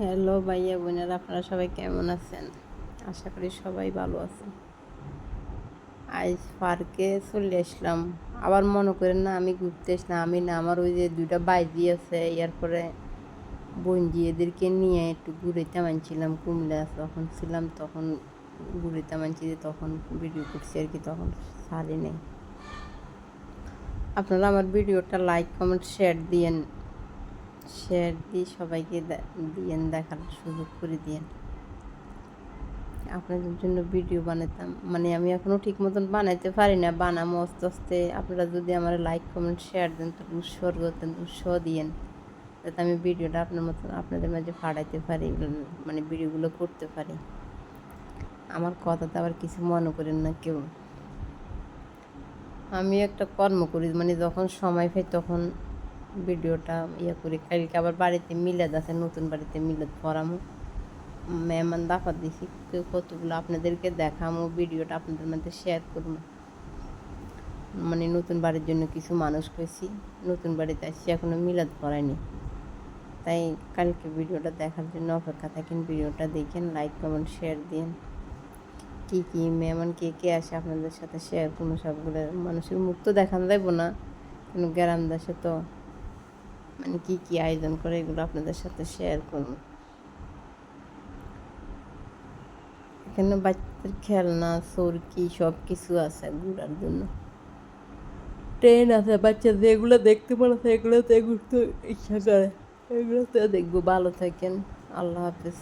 Hello ভাইয়া বোনেরা, আপনারা সবাই কেমন আছেন? আশা করি সবাই ভালো আছেন। আজ পার্কে চলে আসলাম। আবার মনে করেন না আমি ঘুরতে আসলাম, আমি না, আমার ওই যে দুইটা বাইজি আছে, এরপরে বঞ্জি এদেরকে নিয়ে একটু ঘুরাইতে মানছিলাম। কুমিল্লা যখন ছিলাম তখন ঘুরাইতে মানছি, যে তখন ভিডিও করছি আর কি, তখন ছাড়ি নেই। আপনারা আমার ভিডিওটা লাইক কমেন্ট শেয়ার দিয়ে সবাইকে দিয়েন, দেখার সুযোগ করে দিয়েন। আপনাদের জন্য ভিডিও বানাতাম, মানে আমি এখনও ঠিক মতন বানাইতে পারি না, বানামো আস্তে আস্তে। আপনারা যদি আমার লাইক কমেন্ট শেয়ার দেন, তো উৎসাহ দিয়েন, যাতে আমি ভিডিওটা আপনাদের মাঝে পাঠাইতে পারি, মানে ভিডিওগুলো করতে পারি। আমার কথাতে আবার কিছু মনে করেন না কেউ। আমি একটা কর্ম করি, মানে যখন সময় পাই তখন ভিডিওটা করি। কালকে আবার বাড়িতে মিলাদ আছে, নতুন বাড়িতে মিলাদ পড়ামো, মেহমান দাফা দিছি, কতগুলো আপনাদেরকে দেখামো, ভিডিওটা আপনাদের মধ্যে শেয়ার করবো। মানে নতুন বাড়ির জন্য কিছু মানুষ পেয়েছি, নতুন বাড়িতে আসছি, এখনও মিলাদ পড়ায়নি। তাই কালকে ভিডিওটা দেখার জন্য অপেক্ষা থাকেন। ভিডিওটা দেখেন, লাইক কমেন্ট শেয়ার দিন। কী মেহমান কে আসে আপনাদের সাথে শেয়ার করবো। সবগুলো মানুষের মুখ তো দেখানো যাইব না, কিন্তু গ্রাম দেশে তো মানে কী আয়োজন করে, এগুলো আপনাদের সাথে শেয়ার করবো। এখানে বাচ্চাদের খেলনা, চরকি সব কিছু আছে ঘোরার জন্য। ট্রেন আছে, বাচ্চাদের এগুলো দেখতে পারছে, এগুলোতে ঘুরতে ইচ্ছা করে, এগুলোতে দেখবো। ভালো থাকেন, আল্লাহ হাফেজ।